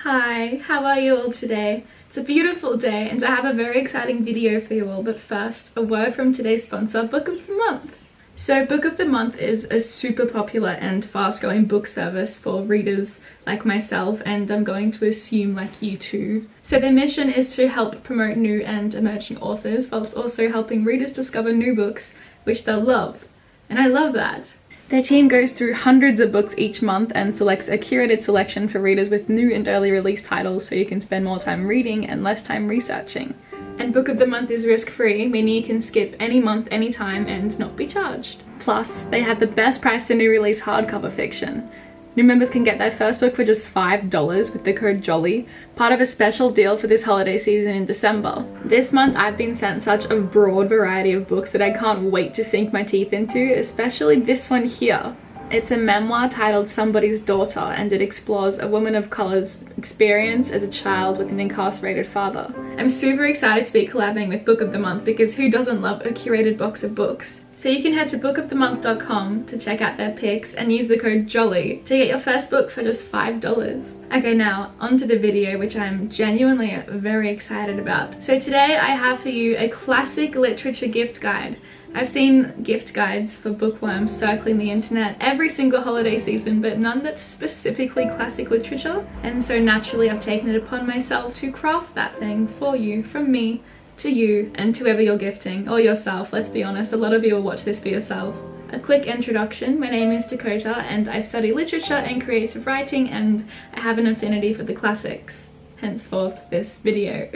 Hi, how are you all today? It's a beautiful day and I have a very exciting video for you all, but first, a word from today's sponsor, Book of the Month. So Book of the Month is a super popular and fast-growing book service for readers like myself, and I'm going to assume like you too. So their mission is to help promote new and emerging authors whilst also helping readers discover new books which they'll love. And I love that. Their team goes through hundreds of books each month and selects a curated selection for readers with new and early release titles so you can spend more time reading and less time researching. And Book of the Month is risk-free, meaning you can skip any month, anytime and not be charged. Plus, they have the best price for new release hardcover fiction. New members can get their first book for just $5 with the code JOLLY, part of a special deal for this holiday season in December. This month I've been sent such a broad variety of books that I can't wait to sink my teeth into, especially this one here. It's a memoir titled Somebody's Daughter, and it explores a woman of color's experience as a child with an incarcerated father. I'm super excited to be collabing with Book of the Month because who doesn't love a curated box of books? So you can head to bookofthemonth.com to check out their picks and use the code JOLLY to get your first book for just $5. Okay, now onto the video, which I'm genuinely very excited about. So today I have for you a classic literature gift guide. I've seen gift guides for bookworms circling the internet every single holiday season, but none that's specifically classic literature, and so naturally I've taken it upon myself to craft that thing for you, from me to you and to whoever you're gifting, or yourself. Let's be honest, a lot of you will watch this for yourself. A quick introduction: my name is Dakota and I study literature and creative writing, and I have an affinity for the classics, henceforth this video.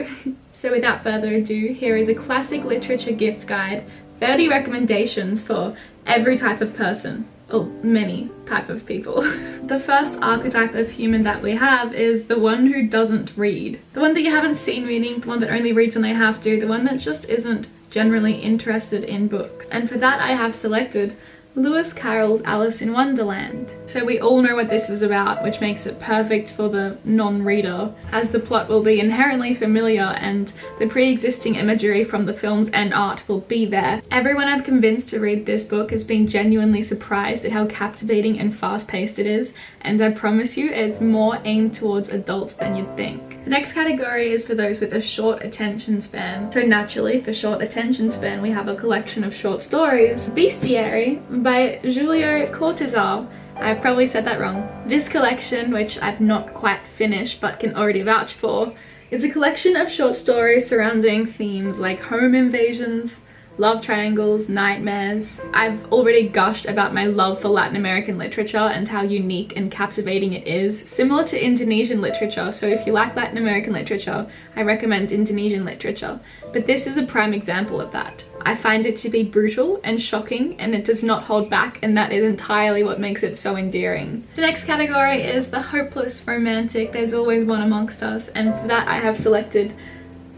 So without further ado, here is a classic literature gift guide, 30 recommendations for every type of person. Oh, many type of people. The first archetype of human that we have is the one who doesn't read. The one that you haven't seen reading, the one that only reads when they have to, the one that just isn't generally interested in books. And for that I have selected Lewis Carroll's Alice in Wonderland. So we all know what this is about, which makes it perfect for the non-reader, as the plot will be inherently familiar and the pre-existing imagery from the films and art will be there. Everyone I've convinced to read this book has been genuinely surprised at how captivating and fast-paced it is, and I promise you it's more aimed towards adults than you'd think. The next category is for those with a short attention span. So naturally, for short attention span, we have a collection of short stories, Bestiary by Julio Cortázar. I've probably said that wrong. This collection, which I've not quite finished but can already vouch for, is a collection of short stories surrounding themes like home invasions, love triangles, nightmares. I've already gushed about my love for Latin American literature and how unique and captivating it is, similar to Indonesian literature. So if you like Latin American literature, I recommend Indonesian literature. But this is a prime example of that. I find it to be brutal and shocking, and it does not hold back, and that is entirely what makes it so endearing. The next category is the hopeless romantic. There's always one amongst us, and for that I have selected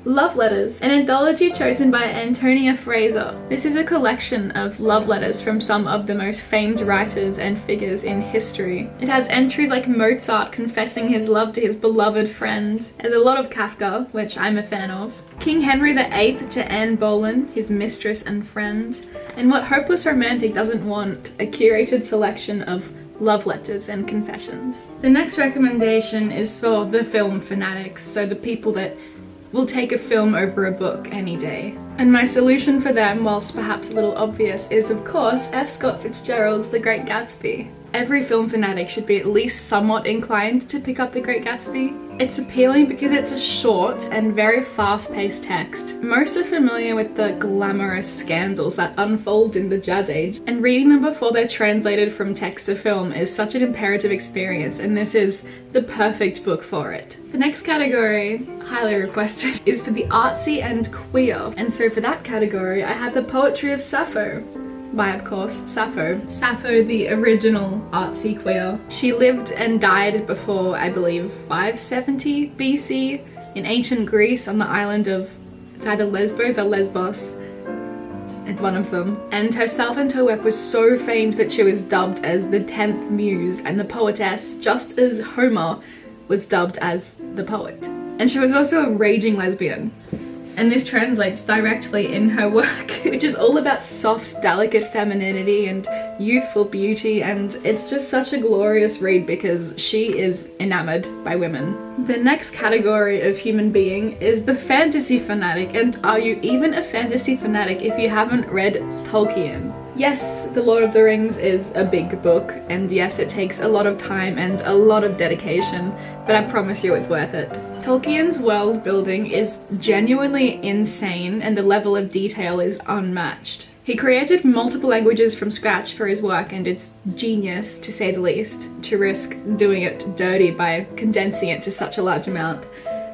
Love Letters, an anthology chosen by Antonia Fraser. This is a collection of love letters from some of the most famed writers and figures in history. It has entries like Mozart confessing his love to his beloved friend. There's a lot of Kafka, which I'm a fan of. King Henry VIII to Anne Boleyn, his mistress and friend. And what hopeless romantic doesn't want? A curated selection of love letters and confessions. The next recommendation is for the film fanatics, so the people that will take a film over a book any day. And my solution for them, whilst perhaps a little obvious, is of course F. Scott Fitzgerald's The Great Gatsby. Every film fanatic should be at least somewhat inclined to pick up The Great Gatsby. It's appealing because it's a short and very fast-paced text. Most are familiar with the glamorous scandals that unfold in the Jazz Age, and reading them before they're translated from text to film is such an imperative experience, and this is the perfect book for it. The next category, highly requested, is for the artsy and queer. And so for that category, I had the poetry of Sappho, by, of course, Sappho. Sappho, the original artsy queer. She lived and died before, I believe, 570 BC in ancient Greece on the island of, it's either Lesbos or Lesbos. It's one of them. And herself and her work was so famed that she was dubbed as the 10th muse and the poetess, just as Homer was dubbed as the poet. And she was also a raging lesbian. and this translates directly in her work, which is all about soft, delicate femininity and youthful beauty, and it's just such a glorious read because she is enamored by women. The next category of human being is the fantasy fanatic, and are you even a fantasy fanatic if you haven't read Tolkien? Yes, The Lord of the Rings is a big book, and yes, it takes a lot of time and a lot of dedication, but I promise you it's worth it. Tolkien's world building is genuinely insane, and the level of detail is unmatched. He created multiple languages from scratch for his work, and it's genius, to say the least, to risk doing it dirty by condensing it to such a large amount.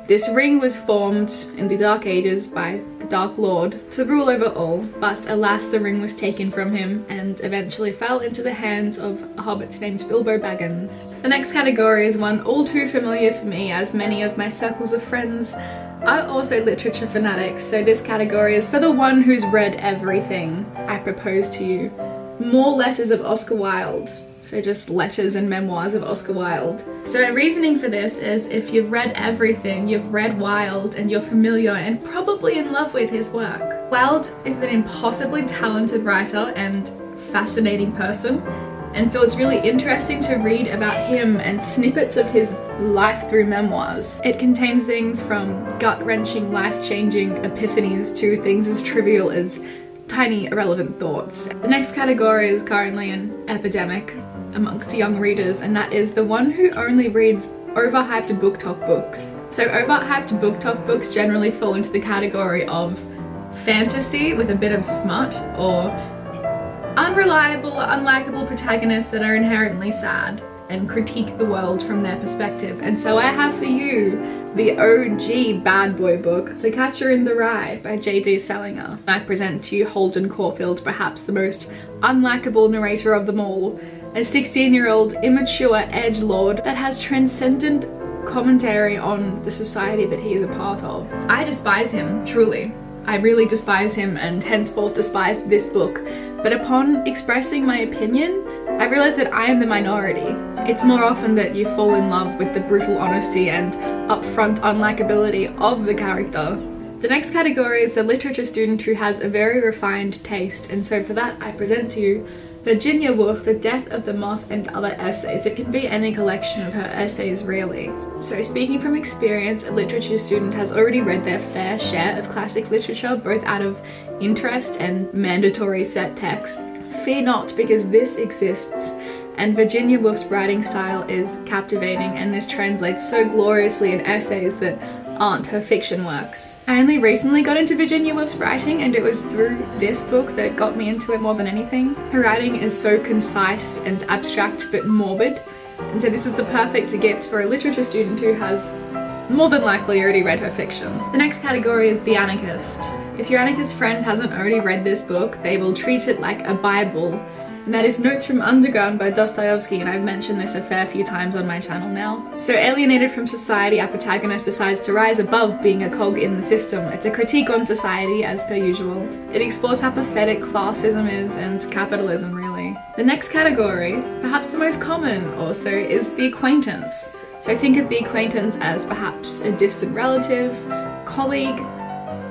This ring was formed in the Dark Ages by the Dark Lord to rule over all, but alas the ring was taken from him and eventually fell into the hands of a hobbit named Bilbo Baggins. The next category is one all too familiar for me, as many of my circles of friends are also literature fanatics, so this category is for the one who's read everything. I propose to you more letters of Oscar Wilde. So just letters and memoirs of Oscar Wilde. So my reasoning for this is if you've read everything, you've read Wilde, and you're familiar and probably in love with his work. Wilde is an impossibly talented writer and fascinating person, and so it's really interesting to read about him and snippets of his life through memoirs. It contains things from gut-wrenching, life-changing epiphanies to things as trivial as tiny irrelevant thoughts. The next category is currently an epidemic amongst young readers, and that is the one who only reads overhyped BookTok books. So overhyped BookTok books generally fall into the category of fantasy with a bit of smut, or unreliable, unlikable protagonists that are inherently sad and critique the world from their perspective. And so I have for you the OG bad boy book, The Catcher in the Rye by J.D. Salinger. I present to you Holden Caulfield, perhaps the most unlikable narrator of them all, a 16-year-old immature edgelord that has transcendent commentary on the society that he is a part of. I despise him, truly. I really despise him, and henceforth despise this book. But upon expressing my opinion, I realize that I am the minority. It's more often that you fall in love with the brutal honesty and upfront unlikability of the character. The next category is the literature student who has a very refined taste, and so for that I present to you Virginia Woolf, The Death of the Moth and Other Essays. It can be any collection of her essays, really. So speaking from experience, a literature student has already read their fair share of classic literature, both out of interest and mandatory set text. Fear not, because this exists, and Virginia Woolf's writing style is captivating, and this translates so gloriously in essays that aren't her fiction works. I only recently got into Virginia Woolf's writing, and it was through this book that got me into it more than anything. Her writing is so concise and abstract but morbid, and so this is the perfect gift for a literature student who has more than likely already read her fiction. The next category is the anarchist. If your anarchist friend hasn't already read this book, they will treat it like a Bible, and that is Notes from Underground by Dostoevsky, and I've mentioned this a fair few times on my channel now. So alienated from society, our protagonist decides to rise above being a cog in the system. It's a critique on society, as per usual. It explores how pathetic classism is, and capitalism, really. The next category, perhaps the most common also, is the acquaintance. So think of the acquaintance as perhaps a distant relative, colleague,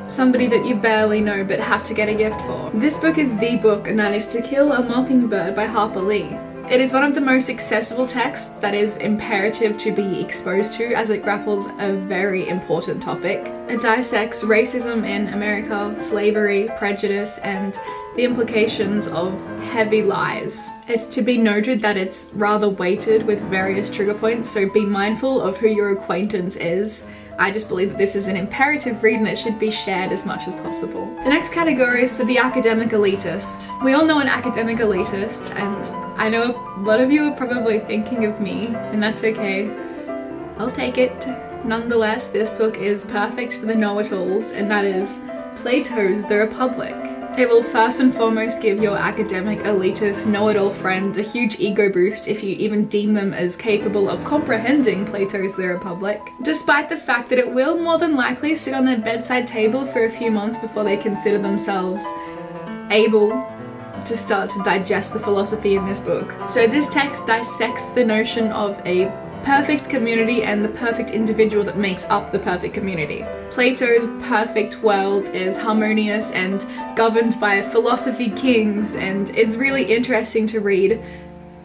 somebody that you barely know but have to get a gift for. This book is the book, and that is To Kill a Mockingbird by Harper Lee. It is one of the most accessible texts that is imperative to be exposed to, as it grapples a very important topic. It dissects racism in America, slavery, prejudice, and the implications of heavy lies. It's to be noted that it's rather weighted with various trigger points, so be mindful of who your acquaintance is. I just believe that this is an imperative read and it should be shared as much as possible. The next category is for the academic elitist. We all know an academic elitist, and I know a lot of you are probably thinking of me, and that's okay. I'll take it. Nonetheless, this book is perfect for the know-it-alls, and that is Plato's The Republic. It will first and foremost give your academic elitist know-it-all friend a huge ego boost if you even deem them as capable of comprehending Plato's The Republic, despite the fact that it will more than likely sit on their bedside table for a few months before they consider themselves able to start to digest the philosophy in this book. So this text dissects the notion of a perfect community and the perfect individual that makes up the perfect community. Plato's perfect world is harmonious and governed by philosophy kings, and it's really interesting to read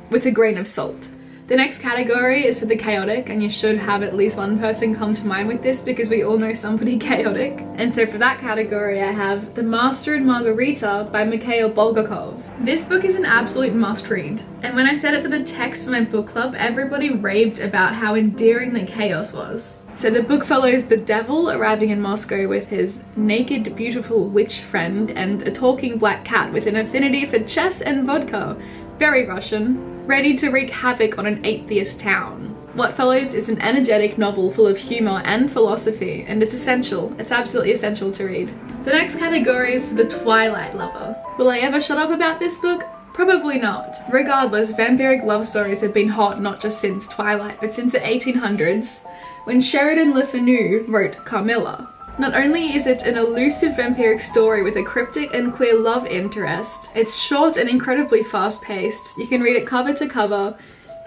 with a grain of salt. The next category is for the chaotic, and you should have at least one person come to mind with this because we all know somebody chaotic. And so for that category I have The Master and Margarita by Mikhail Bulgakov. This book is an absolute must read, and when I set it for the text for my book club, everybody raved about how endearing the chaos was. So the book follows the devil arriving in Moscow with his naked, beautiful witch friend and a talking black cat with an affinity for chess and vodka. Very Russian, ready to wreak havoc on an atheist town. What follows is an energetic novel full of humour and philosophy, and it's essential. It's absolutely essential to read. The next category is for the Twilight lover. Will I ever shut up about this book? Probably not. Regardless, vampiric love stories have been hot not just since Twilight, but since the 1800s, when Sheridan Le Fanu wrote Carmilla. Not only is it an elusive vampiric story with a cryptic and queer love interest, it's short and incredibly fast-paced. You can read it cover to cover,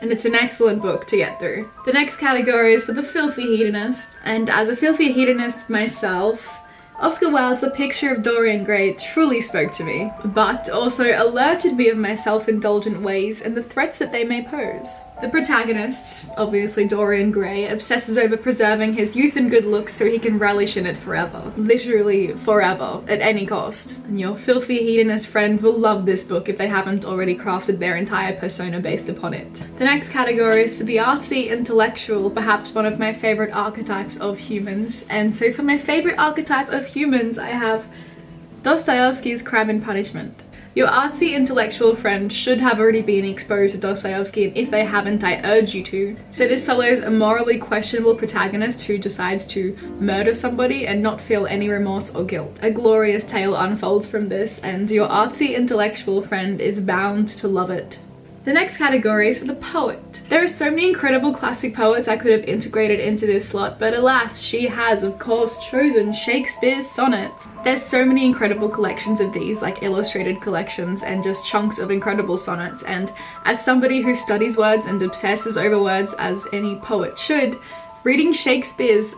and it's an excellent book to get through. The next category is for the filthy hedonist, and as a filthy hedonist myself, Oscar Wilde's The Picture of Dorian Gray truly spoke to me, but also alerted me of my self-indulgent ways and the threats that they may pose. The protagonist, obviously Dorian Gray, obsesses over preserving his youth and good looks so he can relish in it forever. Literally forever, at any cost. And your filthy hedonist friend will love this book if they haven't already crafted their entire persona based upon it. The next category is for the artsy intellectual, perhaps one of my favourite archetypes of humans. And so for my favourite archetype of humans, I have Dostoevsky's Crime and Punishment. Your artsy intellectual friend should have already been exposed to Dostoevsky, and if they haven't, I urge you to. So this follows a morally questionable protagonist who decides to murder somebody and not feel any remorse or guilt. A glorious tale unfolds from this, and your artsy intellectual friend is bound to love it. The next category is for the poet. There are so many incredible classic poets I could have integrated into this slot, but alas, she has of course chosen Shakespeare's sonnets. There's so many incredible collections of these, like illustrated collections and just chunks of incredible sonnets, and as somebody who studies words and obsesses over words as any poet should, reading Shakespeare's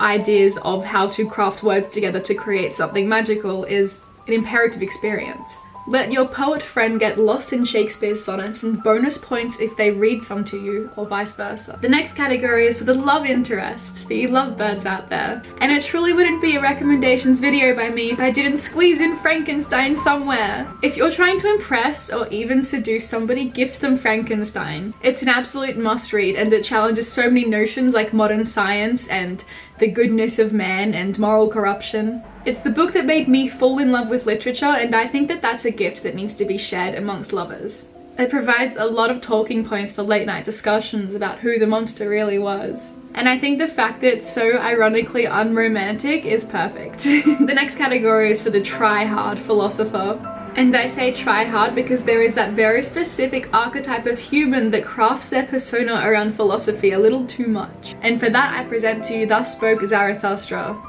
ideas of how to craft words together to create something magical is an imperative experience. Let your poet friend get lost in Shakespeare's sonnets and bonus points if they read some to you, or vice versa. The next category is for the love interest, for you lovebirds out there. And it truly wouldn't be a recommendations video by me if I didn't squeeze in Frankenstein somewhere. If you're trying to impress or even seduce somebody, gift them Frankenstein. It's an absolute must read, and it challenges so many notions like modern science and the goodness of man and moral corruption. It's the book that made me fall in love with literature, and I think that that's a gift that needs to be shared amongst lovers. It provides a lot of talking points for late night discussions about who the monster really was. And I think the fact that it's so ironically unromantic is perfect. The next category is for the try-hard philosopher. And I say try hard because there is that very specific archetype of human that crafts their persona around philosophy a little too much. And for that I present to you Thus Spoke Zarathustra.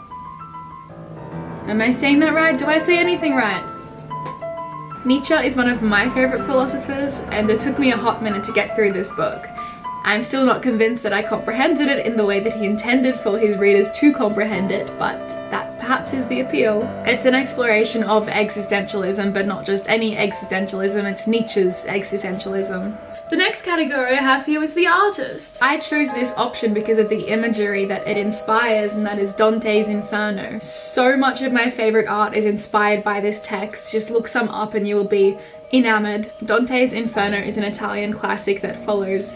Am I saying that right? Do I say anything right? Nietzsche is one of my favourite philosophers, and it took me a hot minute to get through this book. I'm still not convinced that I comprehended it in the way that he intended for his readers to comprehend it, but that perhaps is the appeal. It's an exploration of existentialism, but not just any existentialism, it's Nietzsche's existentialism. The next category I have here is the artist. I chose this option because of the imagery that it inspires, and that is Dante's Inferno. So much of my favourite art is inspired by this text. Just look some up and you will be enamored. Dante's Inferno is an Italian classic that follows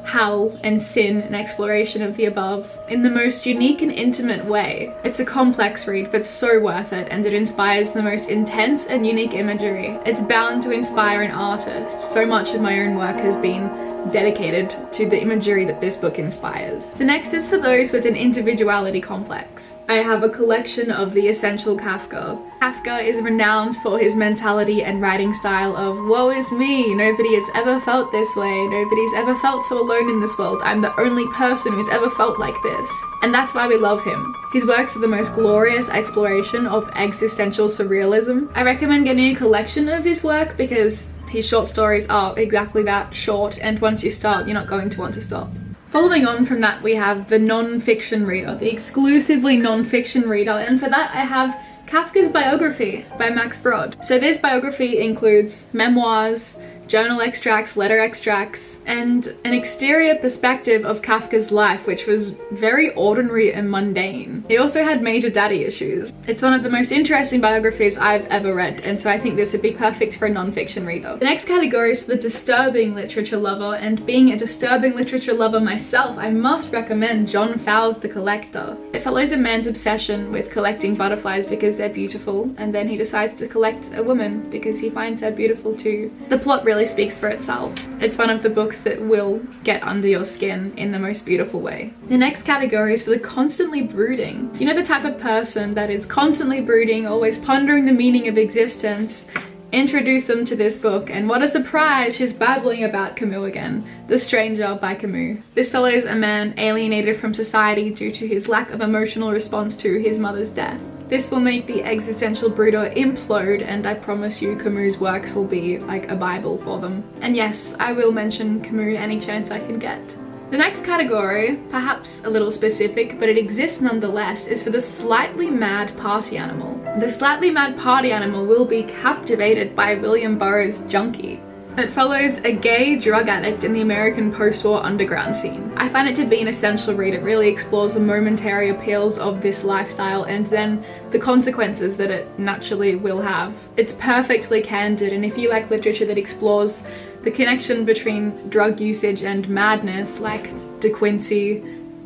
hell and sin and exploration of the above in the most unique and intimate way. It's a complex read, but so worth it, and it inspires the most intense and unique imagery. It's bound to inspire an artist. So much of my own work has been dedicated to the imagery that this book inspires. The next is for those with an individuality complex. I have a collection of The Essential Kafka. Kafka is renowned for his mentality and writing style of woe is me, nobody has ever felt this way, nobody's ever felt so alone in this world, I'm the only person who's ever felt like this. And that's why we love him. His works are the most glorious exploration of existential surrealism. I recommend getting a collection of his work because his short stories are exactly that, short, and once you start, you're not going to want to stop. Following on from that, we have the non-fiction reader, the exclusively non-fiction reader, and for that I have Kafka's biography by Max Brod. So this biography includes memoirs, journal extracts, letter extracts, and an exterior perspective of Kafka's life, which was very ordinary and mundane. He also had major daddy issues. It's one of the most interesting biographies I've ever read, and so I think this would be perfect for a non-fiction reader. The next category is for the disturbing literature lover, and being a disturbing literature lover myself, I must recommend John Fowles' The Collector. It follows a man's obsession with collecting butterflies because they're beautiful, and then he decides to collect a woman because he finds her beautiful too. The plot really speaks for itself. It's one of the books that will get under your skin in the most beautiful way. The next category is for the constantly brooding. If you know the type of person that is constantly brooding, always pondering the meaning of existence, introduce them to this book, and what a surprise, she's babbling about Camus again. The Stranger by Camus. This follows a man alienated from society due to his lack of emotional response to his mother's death. This will make the existential brooder implode, and I promise you Camus' works will be like a bible for them. And yes, I will mention Camus any chance I can get. The next category, perhaps a little specific, but it exists nonetheless, is for the slightly mad party animal. The slightly mad party animal will be captivated by William Burroughs' Junkie. It follows a gay drug addict in the American post-war underground scene. I find it to be an essential read. It really explores the momentary appeals of this lifestyle and then the consequences that it naturally will have. It's perfectly candid, and if you like literature that explores the connection between drug usage and madness, like De Quincey,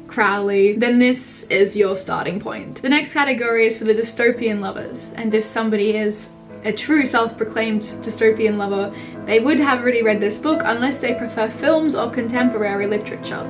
Crowley, then this is your starting point. The next category is for the dystopian lovers, and if somebody is a true self-proclaimed dystopian lover, they would have already read this book unless they prefer films or contemporary literature.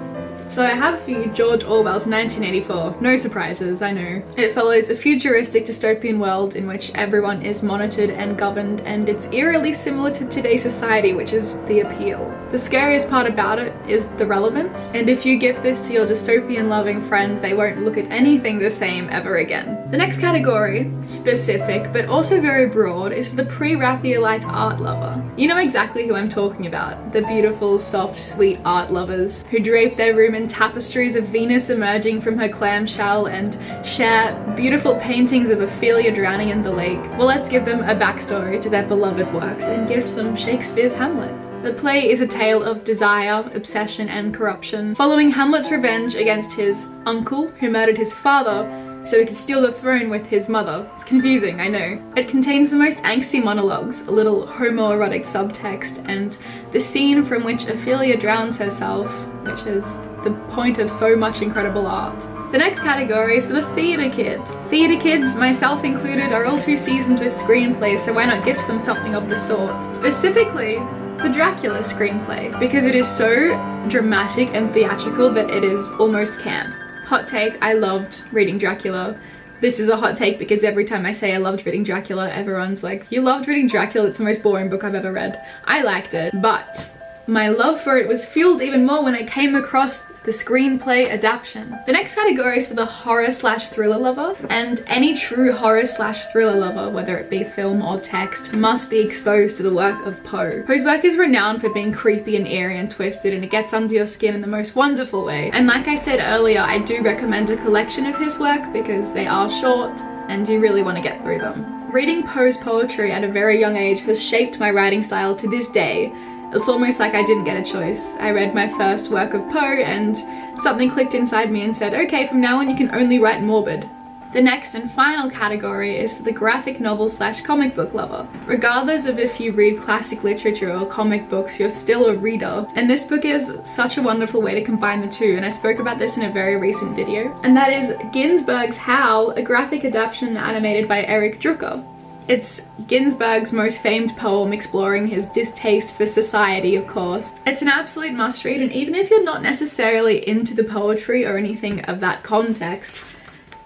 So I have for you George Orwell's 1984. No surprises, I know. It follows a futuristic dystopian world in which everyone is monitored and governed, and it's eerily similar to today's society, which is the appeal. The scariest part about it is the relevance, and if you give this to your dystopian loving friend, they won't look at anything the same ever again. The next category, specific but also very broad, is for the pre-Raphaelite art lover. You know exactly who I'm talking about. The beautiful, soft, sweet art lovers who drape their room in tapestries of Venus emerging from her clamshell and share beautiful paintings of Ophelia drowning in the lake. Well, let's give them a backstory to their beloved works and gift them Shakespeare's Hamlet. The play is a tale of desire, obsession, and corruption, following Hamlet's revenge against his uncle who murdered his father so he could steal the throne with his mother. It's confusing, I know. It contains the most angsty monologues, a little homoerotic subtext, and the scene from which Ophelia drowns herself, which is the point of so much incredible art. The next category is for the theatre kids. Theatre kids, myself included, are all too seasoned with screenplays, so why not gift them something of the sort? Specifically, the Dracula screenplay, because it is so dramatic and theatrical that it is almost camp. Hot take, I loved reading Dracula. This is a hot take because every time I say I loved reading Dracula, everyone's like, you loved reading Dracula? It's the most boring book I've ever read. I liked it, but my love for it was fueled even more when I came across the screenplay adaptation. The next category is for the horror/thriller lover, and any true horror/thriller lover, whether it be film or text, must be exposed to the work of Poe. Poe's work is renowned for being creepy and eerie and twisted, and it gets under your skin in the most wonderful way. And like I said earlier, I do recommend a collection of his work because they are short and you really want to get through them. Reading Poe's poetry at a very young age has shaped my writing style to this day. It's almost like I didn't get a choice. I read my first work of Poe and something clicked inside me and said, okay, from now on you can only write morbid. The next and final category is for the graphic novel/comic book lover. Regardless of if you read classic literature or comic books, you're still a reader. And this book is such a wonderful way to combine the two, and I spoke about this in a very recent video. And that is Ginsberg's Howl, a graphic adaptation animated by Eric Drucker. It's Ginsberg's most famed poem exploring his distaste for society, of course. It's an absolute must read, and even if you're not necessarily into the poetry or anything of that context,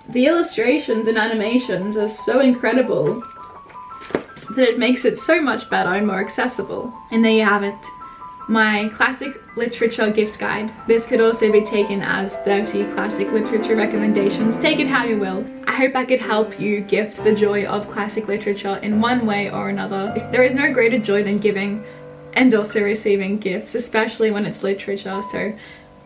the illustrations and animations are so incredible that it makes it so much better and more accessible. And there you have it. My classic literature gift guide. This could also be taken as 30 classic literature recommendations. Take it how you will. I hope I could help you gift the joy of classic literature in one way or another. There is no greater joy than giving and also receiving gifts, especially when it's literature. So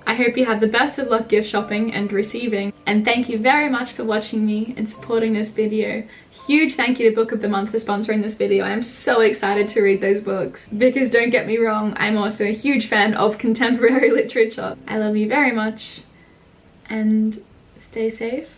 I hope you have the best of luck gift shopping and receiving, and thank you very much for watching me and supporting this video. Huge thank you to Book of the Month for sponsoring this video. I am so excited to read those books, because don't get me wrong, I'm also a huge fan of contemporary literature. I love you very much, and stay safe.